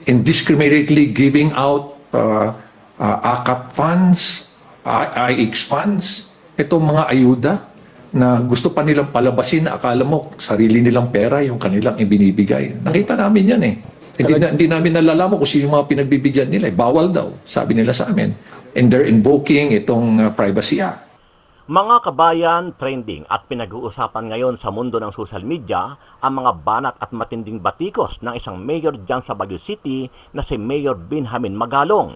indiscriminately giving out AKAP funds, IX funds, itong mga ayuda na gusto pa nilang palabasin na akala mo sarili nilang pera yung kanilang ibinibigay. Nakita namin yan eh. Hindi namin nalalaman kung sino yung mga pinagbibigyan nila. Bawal daw, sabi nila sa amin. And they're invoking itong Privacy Act. Mga kabayan, trending at pinag-uusapan ngayon sa mundo ng social media ang mga banat at matinding batikos ng isang mayor dyan sa Baguio City na si Mayor Benjamin Magalong.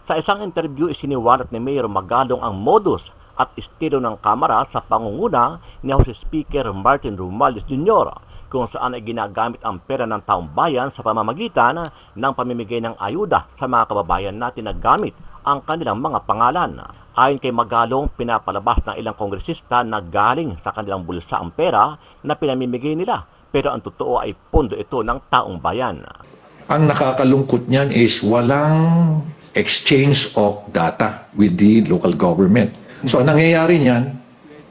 Sa isang interview, isiniwalat ni Mayor Magalong ang modus at estilo ng Kamara sa pangunguna ni House Speaker Martin Romualdez Jr., kung saan ay ginagamit ang pera ng taong bayan sa pamamagitan ng pamimigay ng ayuda sa mga kababayan natin na gamit ang kanilang mga pangalan. Ayon kay Magalong, pinapalabas ng ilang kongresista na galing sa kanilang bulsa ang pera na pinamimigay nila, pero ang totoo ay pondo ito ng taong bayan. Ang nakakalungkot niyan is walang exchange of data with the local government. So, ang nangyayari niyan,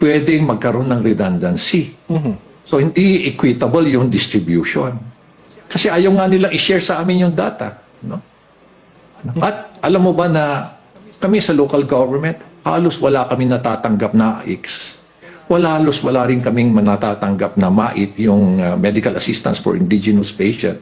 pwedeng magkaroon ng redundancy. So, hindi equitable yung distribution. Kasi ayaw nga nilang i-share sa amin yung data. No? At alam mo ba na kami sa local government, halos wala kami natatanggap na X. Halos wala rin kaming natatanggap na MAIP, yung medical assistance for indigenous patient.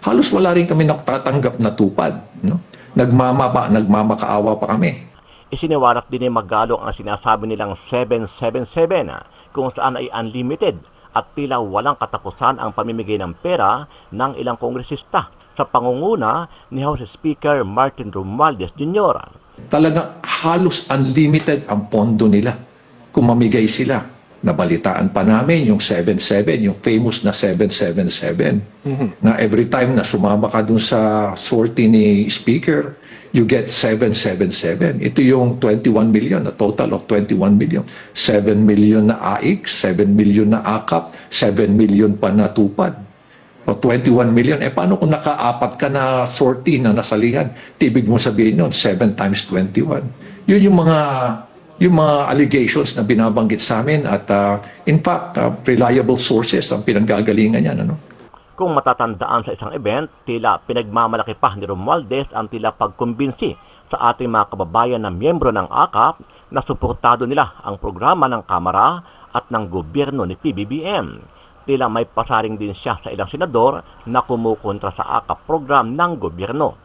Halos wala rin kami natatanggap na tupad. No? Nagmamakaawa pa kami. Isiniwalat din ni Magalong ang sinasabi nilang 777 kung saan ay unlimited at tila walang katapusan ang pamimigay ng pera ng ilang kongresista sa pangunguna ni House Speaker Martin Romualdez Jr. Talagang halos unlimited ang pondo nila kung mamigay sila. Nabalitaan pa namin yung 77, yung famous na 777, na every time na sumama ka dun sa sortie ni Speaker, you get 777. Ito yung 21 million, a total of 21 million. 7 million na AIX, 7 million na AKAP, 7 million pa na tupad. O 21 million. Paano kung nakaapat ka na sortie na nasalihan? Tibig mo sabihin nun, 7 times 21. Yun yung mga allegations na binabanggit sa amin at in fact, reliable sources ang pinanggagalingan yan. Ano? Kung matatandaan sa isang event, tila pinagmamalaki pa ni Romualdez ang tila pagkumbinsi sa ating mga kababayan na miyembro ng AKAP na suportado nila ang programa ng Kamara at ng gobyerno ni PBBM. Tila may pasaring din siya sa ilang senador na kumukontra sa AKAP program ng gobyerno.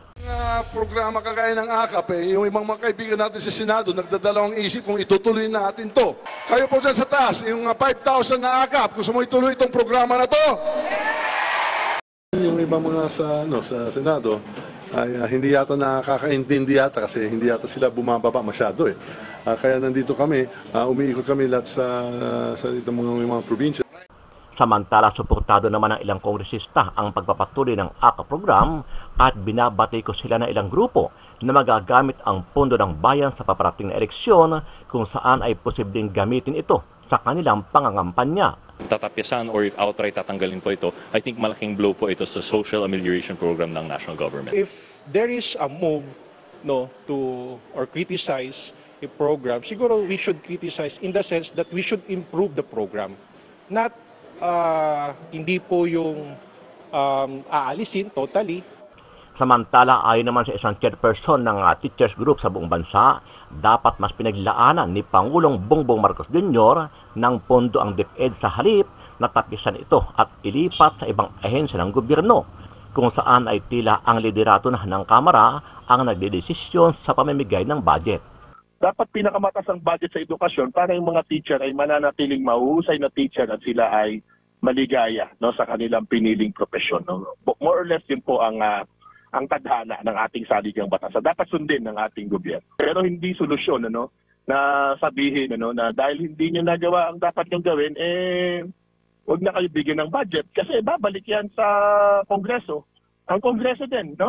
Programa kagaya ng AKAP, yung ibang mga kaibigan natin sa Senado, nagdadalawang isip kung itutuloy natin to. Kayo po dyan sa taas, yung 5,000 na AKAP, gusto mo ituloy itong programa na to? Yung ibang mga sa Senado ay hindi yata nakakaintindi yata kasi hindi yata sila bumababa masyado eh. Kaya nandito kami, umiikot kami lahat sa itong mga probinsya. Samantala, suportado naman ng ilang kongresista ang pagpapatuloy ng AKAP program at binabati ko sila ng ilang grupo na magagamit ang pondo ng bayan sa paparating na eleksyon kung saan ay posibleng gamitin ito sa kanilang pangangampanya. Tatapyasan or if outright tatanggalin po ito, I think malaking blow po ito sa social amelioration program ng national government. If there is a move to or criticize a program, siguro we should criticize in the sense that we should improve the program. Not hindi po yung aalisin totally. Samantala, ayon naman sa isang chairperson ng teachers group sa buong bansa, dapat mas pinaglaanan ni Pangulong Bongbong Marcos Jr. ng pondo ang DepEd sa halip na tapisan ito at ilipat sa ibang ahensya ng gobyerno, kung saan ay tila ang liderato na ng Kamara ang nagdedesisyon sa pamimigay ng budget. Dapat pinakamataas ang budget sa edukasyon para yung mga teacher ay mananatiling mahuhusay na teacher at sila ay maligaya sa kanilang piniling profesyon. More or less yun po ang tadhana ng ating saligang batas. Dapat sundin ng ating gobyerno. Pero hindi solusyon na sabihin na dahil hindi nyo nagawa ang dapat nyo gawin, huwag na kayo bigyan ng budget kasi babalik yan sa Kongreso. Ang Kongreso din,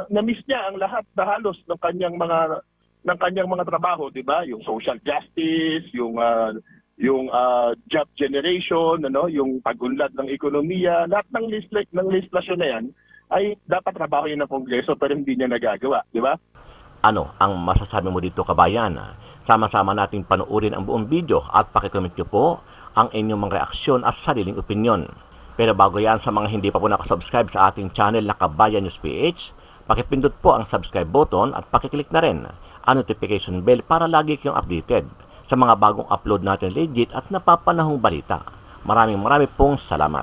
na-miss niya ang lahat na halos ng kanyang mga trabaho, di ba? Yung social justice, yung job generation, yung pag-unlad ng ekonomiya, lahat ng legislasyon na yan ay dapat trabaho yun ng Kongreso pero hindi niya nagagawa, di ba? Ano ang masasabi mo dito, kabayan? Sama-sama nating panuorin ang buong video at pakikomment nyo po ang inyong mga reaksyon at sariling opinyon. Pero bago yan, sa mga hindi pa po nakasubscribe sa ating channel na Kabayan News PH, pakipindot po ang subscribe button at pakiclick na rin ang notification bell para lagi kayong updated sa mga bagong upload natin legit at napapanahong balita. Maraming pong salamat.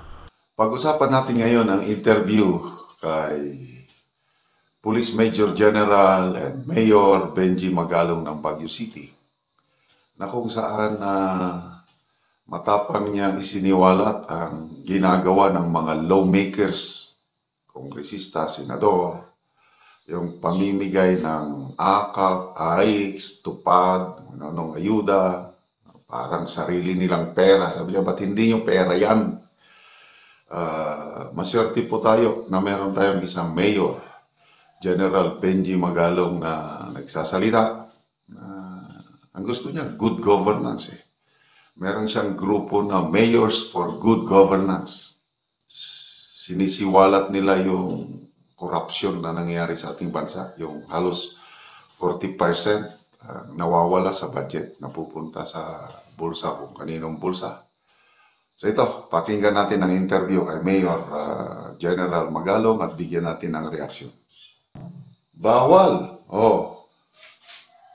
Pag-usapan natin ngayon ang interview kay Police Major General and Mayor Benji Magalong ng Baguio City, na kung saan matapang niyang isiniwalat ang ginagawa ng mga lawmakers, kongresista, senador, yung pamimigay ng AKAP, AIX, tupad, anong ayuda, parang sarili nilang pera. Sabi niya, ba't hindi yung pera yan? Maswerte po tayo na meron tayong isang mayor, General Benji Magalong, na nagsasalita. Ang gusto niya, good governance. Meron siyang grupo na Mayors for Good Governance. Sinisiwalat nila yung korupsyon na nangyayari sa ating bansa. Yung halos 40% nawawala sa budget, napupunta sa bulsa kung kaninong bulsa. So ito, pakinggan natin ang interview kay Mayor General Magalong at bigyan natin ng reaksyon. Bawal!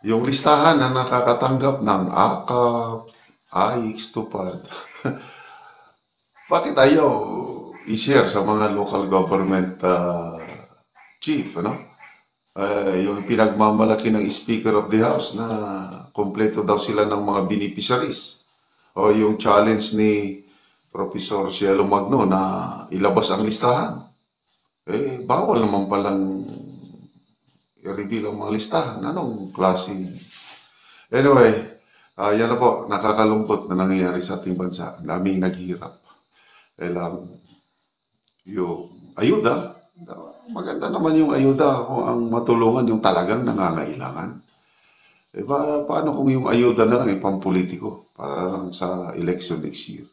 Yung listahan na nakakatanggap ng AKAP, AIX, tupad. Bakit ayaw i-share sa mga local government chief, ano? Yung pinagmamalaki ng Speaker of the House na kompleto daw sila ng mga beneficiaries. O yung challenge ni Professor Cielo Magno na ilabas ang listahan. Bawal naman palang i-reveal ang mga listahan. Anong klase? Anyway, yan na po, nakakalungkot na nangyayari sa ating bansa. Daming naghihirap. Kailang yung ayuda, maganda naman yung ayuda kung ang matulungan yung talagang nangangailangan. Paano kung yung ayuda na lang pampolitiko para lang sa election next year?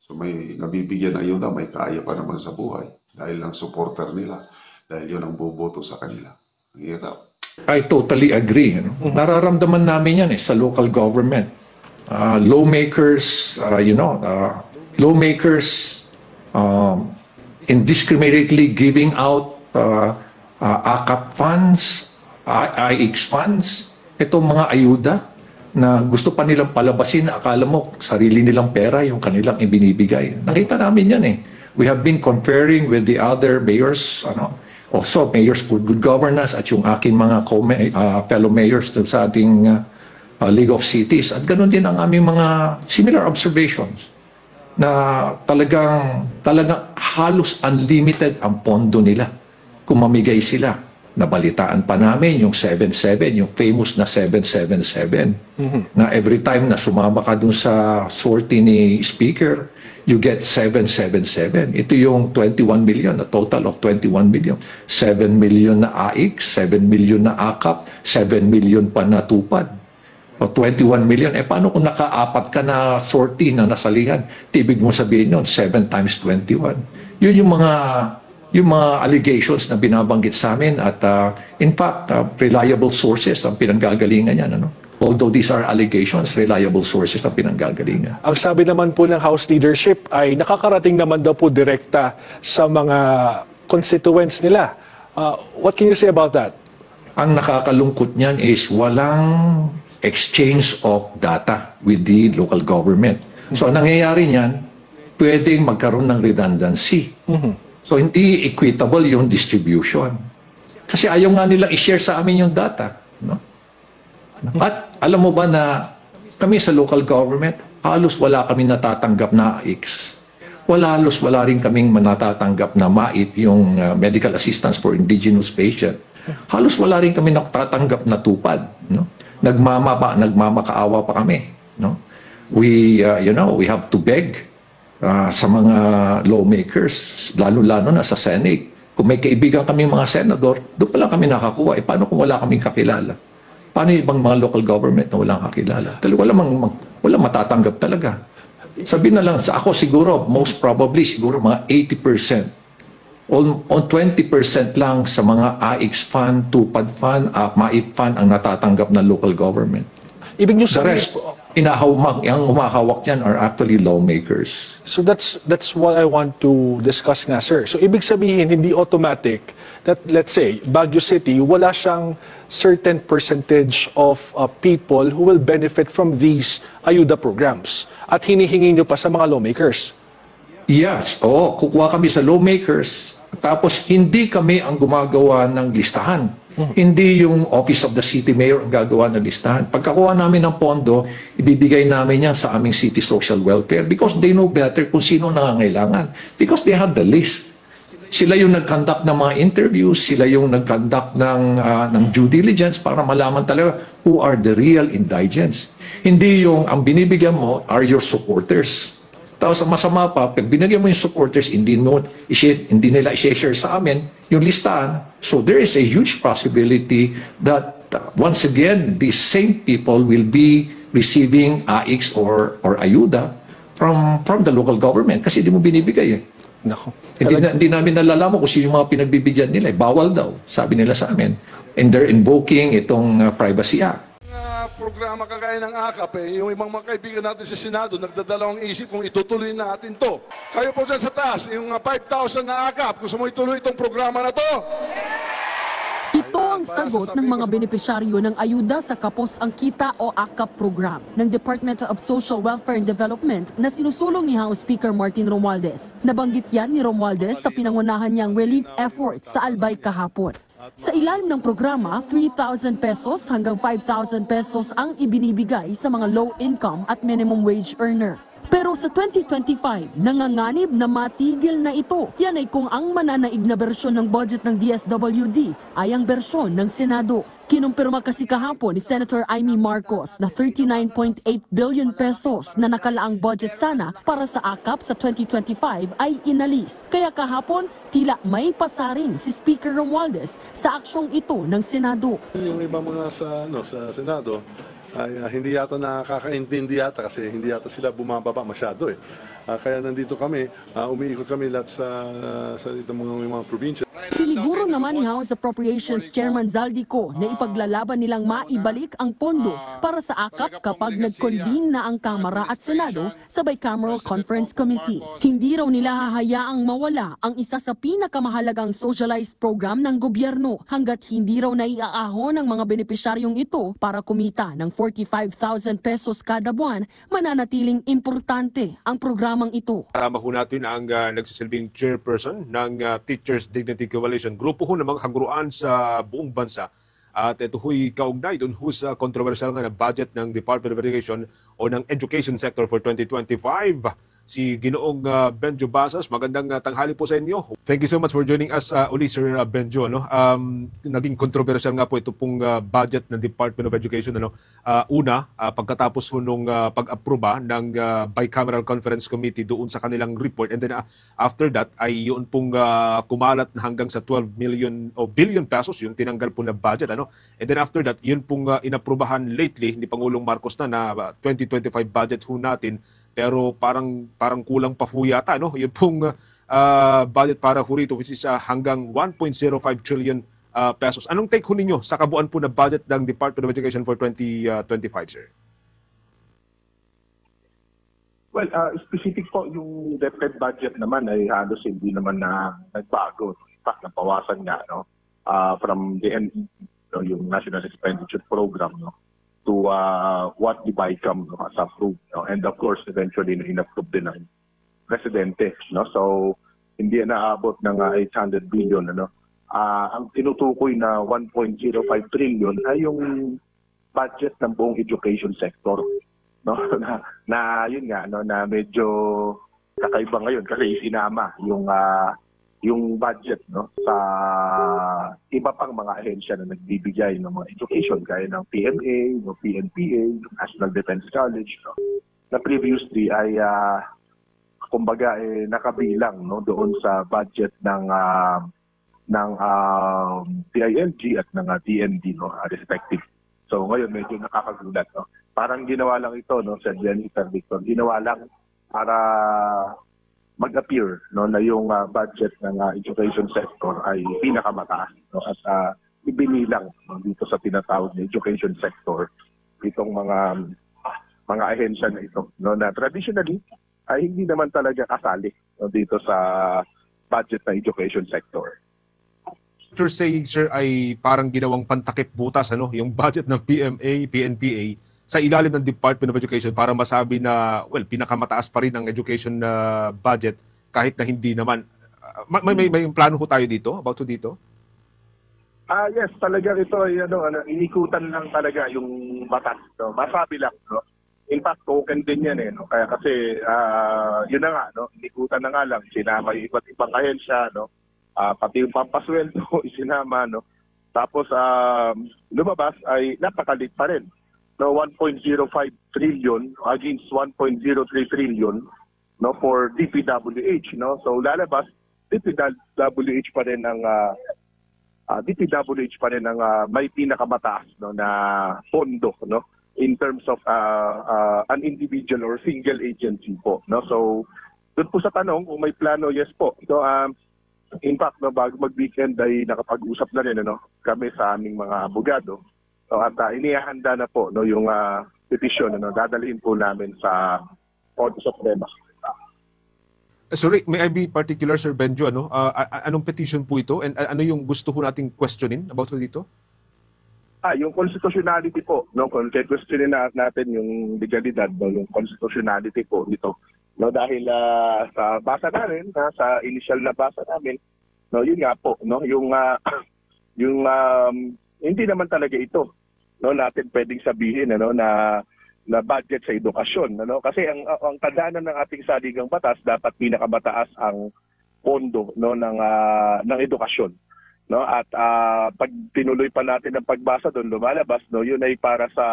So may nabibigyan na ayuda, may kaya pa naman sa buhay dahil lang supporter nila, dahil yun ang boboto sa kanila. Ang hirap. I totally agree. Nararamdaman namin yan sa local government. Lawmakers, lawmakers indiscriminately giving out AKAP funds, AIX funds, itong mga ayuda na gusto pa nilang palabasin, akala mo sarili nilang pera yung kanilang ibinibigay. Nakita namin yan We have been conferring with the other mayors, also mayors for good governance at yung aking mga fellow mayors sa ating League of Cities. At ganoon din ang aming mga similar observations na talagang halos unlimited ang pondo nila kung mamigay sila. Nabalitaan pa namin yung 77, yung famous na 777, na every time na sumama ka dun sa sortie ni Speaker, you get 777. Ito yung 21 million, a total of 21 million. 7 million na AIX, 7 million na AKAP, 7 million pa na tupad. O 21 million, paano kung nakaapat ka na sortie na nasalihan? Tibig mo sabihin yun, 7 times 21. Yun yung mga allegations na binabanggit sa amin at in fact, reliable sources ang pinanggagalingan yan. Although these are allegations, reliable sources ang pinanggagalingan. Ang sabi naman po ng House leadership ay nakakarating naman daw po direkta sa mga constituents nila. What can you say about that? Ang nakakalungkot niyan is walang exchange of data with the local government. So ang nangyayari niyan, pwedeng magkaroon ng redundancy. So hindi equitable yung distribution. Kasi ayaw nga nilang i-share sa amin yung data. At alam mo ba na kami sa local government, halos wala kami natatanggap na AIX. Halos wala rin kaming natatanggap na MAIP, yung Medical Assistance for Indigenous Patient. Halos wala rin kami natatanggap na tupad. Nagmamakaawa pa kami. We have to beg sa mga lawmakers, lalo-lalo na sa Senate. Kung may kaibigan kami mga senador, doon pa lang kami nakakuha. Paano kung wala kaming kakilala? Paano yung ibang mga local government na walang kakilala? Walang matatanggap talaga. Sabihin na lang, ako siguro, most probably, siguro mga 80%. On 20% lang sa mga AIX fund, tupad fund, MAIP fund ang natatanggap ng local government. Ibig nyo The sabihin, rest, ang humahawak niyan are actually lawmakers. So that's what I want to discuss nga, sir. So ibig sabihin, hindi automatic that, let's say, Baguio City, wala siyang certain percentage of people who will benefit from these ayuda programs. At hinihingi nyo pa sa mga lawmakers. Yes, oo, kukuha kami sa lawmakers. Tapos hindi kami ang gumagawa ng listahan. Hindi yung Office of the City Mayor ang gagawa ng listahan. Pagkakuha namin ng pondo, ibibigay namin yan sa aming City Social Welfare because they know better kung sino nangangailangan. Because they have the list. Sila yung nag-conduct ng mga interviews, sila yung nag-conduct ng due diligence para malaman talaga who are the real indigents. Hindi yung ang binibigyan mo are your supporters. Tapos ang masama pa, pag binigyan mo yung supporters, hindi nila i-share sa amin yung listahan. So there is a huge possibility that once again, these same people will be receiving AIX or ayuda from the local government kasi hindi mo binibigay eh. Nako. Hindi namin nalalaman kung sino yung mga pinagbibigyan nila. Bawal daw, sabi nila sa amin. And they're invoking itong Privacy Act. Programa kagaya ng AKAP, yung ibang mga kaibigan natin sa Senado, nagdadalawang isip kung itutuloy natin to. Kayo po dyan sa taas, yung 5,000 na AKAP, gusto mo ituloy itong programa na to? Ito ang sagot ng mga benepisyaryo ng Ayuda sa Kapos ang Kita o AKAP program ng Department of Social Welfare and Development na sinusulong ni House Speaker Martin Romualdez. Nabanggit yan ni Romualdez sa pinangunahan niyang relief efforts sa Albay kahapon. Sa ilalim ng programa, 3,000 pesos hanggang 5,000 pesos ang ibinibigay sa mga low-income at minimum wage earner. Pero sa 2025, nanganganib na matigil na ito. Yan ay kung ang mananaig na bersyon ng budget ng DSWD ay ang bersyon ng Senado. Kinumpirma kasi kahapon ni Senator Amy Marcos na 39.8 billion pesos na nakalaang budget sana para sa AKAP sa 2025 ay inalis. Kaya kahapon, tila may pasaring si Speaker Romualdez sa aksyong ito ng Senado. Yung ibang mga sa Senado, ay hindi yata nakakaintindi yata kasi hindi yata sila bumababa masyado eh. Kaya nandito kami, umiikot kami lahat sa mga probinsya. Siniguro naman ni House Appropriations Chairman Zaldico na ipaglalaban nilang maibalik ang pondo para sa AKAP kapag nag-convene na ang Kamara at Senado sa Bicameral Conference Committee. Hindi raw nila hahayaang mawala ang isa sa pinakamahalagang socialized program ng gobyerno hanggat hindi raw naiaahon ng mga benepisyaryong ito para kumita ng 45,000 pesos kada buwan, mananatiling importante ang programang ito. Kasama ho natin ang nagsisilbing chairperson ng Teachers Dignity Coalition. Grupo ho ng mga kagruan sa buong bansa. At ito ho'y kaugnay doon ho sa controversial nga na budget ng Department of Education o ng Education Sector for 2025. Si Ginoong Benjo Basas, magandang tanghali po sa inyo. Thank you so much for joining us uli, Sir Benjo. Naging controversial nga po ito pong budget ng Department of Education. Pagkatapos ho nung pag-aproba ng Bicameral Conference Committee doon sa kanilang report. And then after that ay yun pong kumalat na hanggang sa 12 million o billion pesos yung tinanggal po na budget. And then after that, yun pong inaprubahan lately ni Pangulong Marcos na 2025 budget ho natin. Pero parang kulang pa po yata, Yun pong budget para ho rito, which is hanggang 1.05 trillion pesos. Anong take ho ninyo sa kabuuan po na budget ng Department of Education for 2025, sir? Well, specific po yung DepEd budget naman ay halos hindi naman na nagbago. In fact, napawasan nga from the NEP, yung National Expenditure Program, to what the BICAM has approved. And of course, eventually, in-approve din ng Presidente. So, hindi naabot ng 800 billion. Ang tinutukoy na 1.05 trillion ay yung budget ng buong education sector. Na yun nga, na medyo kakaiba ngayon kasi isinama yung budget sa iba pang mga ahensya na nagbibigay ng mga education gaya ng PMA, PNPA, National Defense College, na previously ay kumbaga nakabilang doon sa budget ng DILG at ng DND respective. So ngayon medyo nakakagulat. Parang ginawa lang ito sa Jennifer Victor, ginawa lang para mag-appear na yung budget ng education sector ay pinakamataas at ibinilang dito sa tinatawag na education sector itong mga mga ahensya na ito, no, na traditionally ay hindi naman talaga kasali, no, dito sa budget ng education sector. You're saying, sir, ay parang ginawang pantakip butas yung budget ng PMA, PNPA sa ilalim ng Department of Education para masabi na, well, pinakamataas pa rin ang education budget kahit na hindi naman. May plano ho tayo dito, about to dito? Yes, talaga ito ay inikutan lang talaga yung batas, no. Masabi lang, no. In fact, token din yan no. Kaya kasi yun na nga, no, inikutan na nga lang, sinama yung iba't ibang ahensya, no. Pati yung pampasweldo isinama, no. Tapos lumabas ay napakalit pa rin, no, 1.05 trillion against 1.03 trillion, no, for DPWH, no. So lalabas DPWH pa rin ang may pinakamataas, no, na pondo, no, in terms of an individual or single agency po, no. So doon po sa tanong kung may plano, yes po. So in fact, no, bago mag-weekend ay nakapag-usap na rin kami sa aming mga abogado. So at inihahanda na po, no, yung petisyon, dadalhin po namin sa Korte Suprema. Sorry, may I be particular, Sir Benjo, anong petition po ito and ano yung gusto ho nating questionin about dito? Yung constitutionality po, no, kung questionin natin yung legalidad, no, yung constitutionality po nito. No, dahil sa basa namin, sa initial na basa namin, no, yun nga po, no, yung hindi naman talaga ito, no, natin pwedeng sabihin na budget sa edukasyon, kasi ang tandaan ng ating saligang batas, dapat pinakamataas ang pondo, no, ng edukasyon, no. At pag tinuloy pa natin ang pagbasa doon, lumalabas, no, yun ay para sa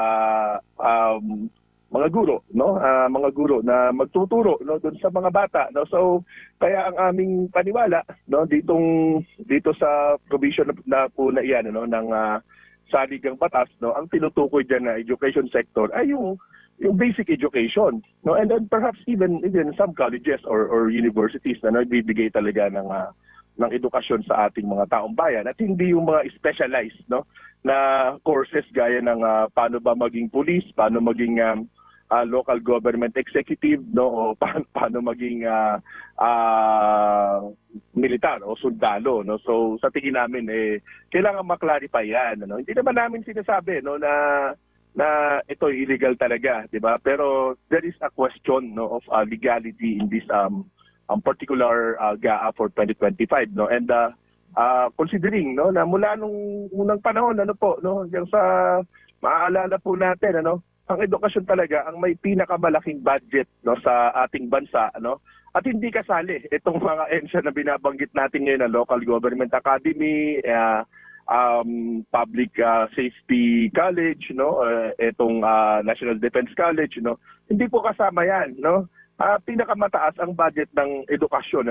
mga guro, no, mga guro na magtuturo, no, doon sa mga bata, no. So kaya ang aming paniwala, no, dito sa provision na po na iyan, no, ng saligang batas, no, ang tinutukoy diyan na education sector ay yung basic education, no, and then perhaps even some colleges or universities na nagbibigay talaga ng edukasyon sa ating mga taong bayan, at hindi yung mga specialized, no, na courses gaya ng paano ba maging police, paano maging local government executive, no, o paano maging militar o sundalo, no. So sa tingin namin kailangan ma-clarify yan, no. Hindi naman namin sinasabi, no, na ito illegal talaga, di ba? Pero there is a question, no, of legality in this particular GAA for 2025, no. And considering, no, na mula nung unang panahon, yung sa maaalala po natin, ang edukasyon talaga ang may pinakamalaking budget, no, sa ating bansa, no. At hindi kasali itong mga ahensya na binabanggit natin ngayon, na Local Government Academy, Public Safety College, no, itong National Defense College, no. Hindi po kasama yan, no. Pinakamataas ang budget ng edukasyon,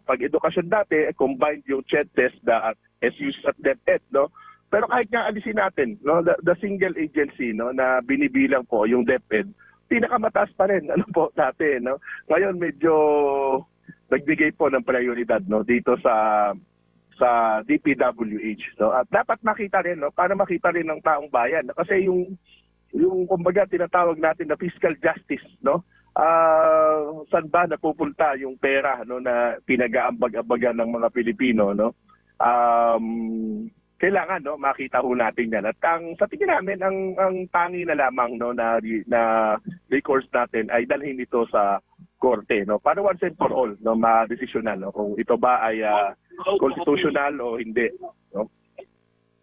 pag edukasyon dati combined yung CHED, TESDA at SUS at DepEd, no. Pero kahit nga alisin natin, no, the single agency, no, na binibilang po yung DepEd, pinakamataas pa rin po dati, no. Ngayon medyo nagbigay po ng prioridad, no, dito sa DPWH, no. At dapat makita rin, no, para makita rin ng taong bayan, kasi yung kumbaga tinatawag natin na fiscal justice, no. Saan ba napupunta yung pera, no, na pinag-aambag-ambagan ng mga Pilipino, no. Kailangan, no, makita ho natin yan. At sa tingin namin, ang tangi na lamang, no, na recourse natin ay dalhin ito sa korte, no, para once and for all, no, ma-desisyonan, no, kung ito ba ay constitutional o hindi, no.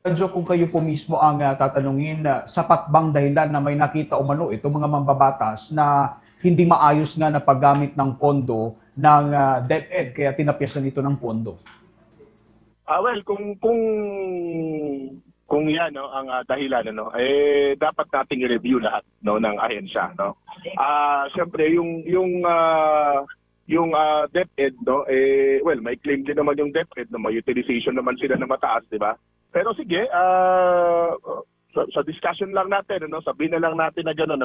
Medyo kung kayo po mismo ang tatanungin, sapat bang dahilan na may nakita umano itong mga mambabatas na hindi maayos nga na paggamit ng pondo ng DepEd, kaya tinapyasan ito ng pondo? Well, kung yan, no, ang dahilan, no, dapat nating i-review lahat, no, ng ahensya, no. Syempre yung DepEd, no, well, may claim din naman yung DepEd, no, may utilization naman sila na mataas, di ba? Pero sige, sa discussion lang natin, no, sabihin na lang natin na gano'n, na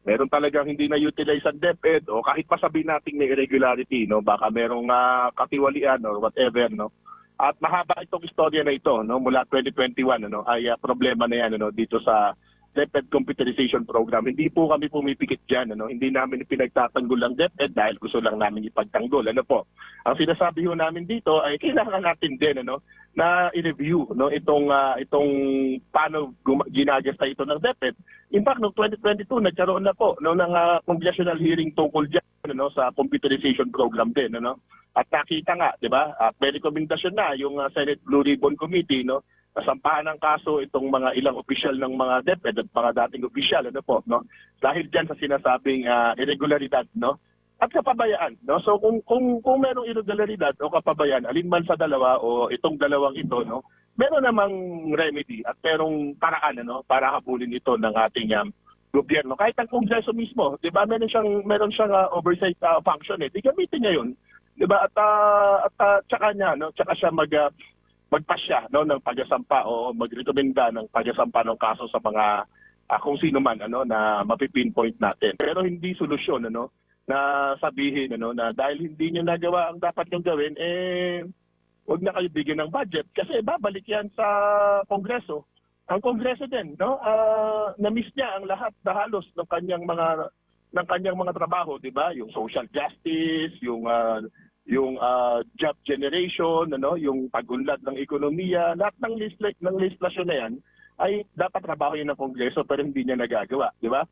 meron talagang hindi na-utilize ang DepEd, o kahit pa sabihin natin may irregularity, no, baka merong katiwalian or whatever, no. At mahaba itong istorya na ito, no, mula 2021, ay problema na yan, no, dito sa DepEd computerization program. Hindi po kami pumipikit dyan. Hindi namin pinagtatanggol ang DepEd dahil gusto lang namin ipagtanggol. Ang sinasabi ho namin dito ay kailangan natin din na i-review itong paano ginagasta ito ng DepEd. In fact, noong 2022 nagkaroon na po ng congressional hearing tungkol dyan sa computerization program din. At nakita nga, di ba, at may rekomendasyon na yung Senate Blue Ribbon Committee, nasampahan ng kaso itong mga ilang opisyal ng mga DepEd at mga dating opisyal, dahil dyan sa sinasabing irregularidad, at kapabayaan. So kung merong irregularidad o kapabayaan, alinman sa dalawa o itong dalawang ito, meron namang remedy at merong paraan para habulin ito ng ating gobyerno. Kahit ang Kongreso mismo, 'di ba, meron siyang oversight function di gamitin niya 'yun. 'Di ba? At tsaka siya magpasya ng pagsasampa o magrekomenda ng pagsasampa ng kaso sa mga kung sino man na mapipinpoint natin. Pero hindi solusyon na sabihin na dahil hindi niyo nagawa ang dapat niyong gawin, huwag na kayo bigyan ng budget kasi babalik yan sa Kongreso. Ang Kongreso din, na-miss niya ang lahat na halos ng kanyang mga trabaho, 'di ba? Yung social justice, yung job generation, yung pag-unlad ng ekonomiya, lahat ng legislation na yan ay dapat trabaho yan ng Kongreso pero hindi niya nagagawa, 'di ba?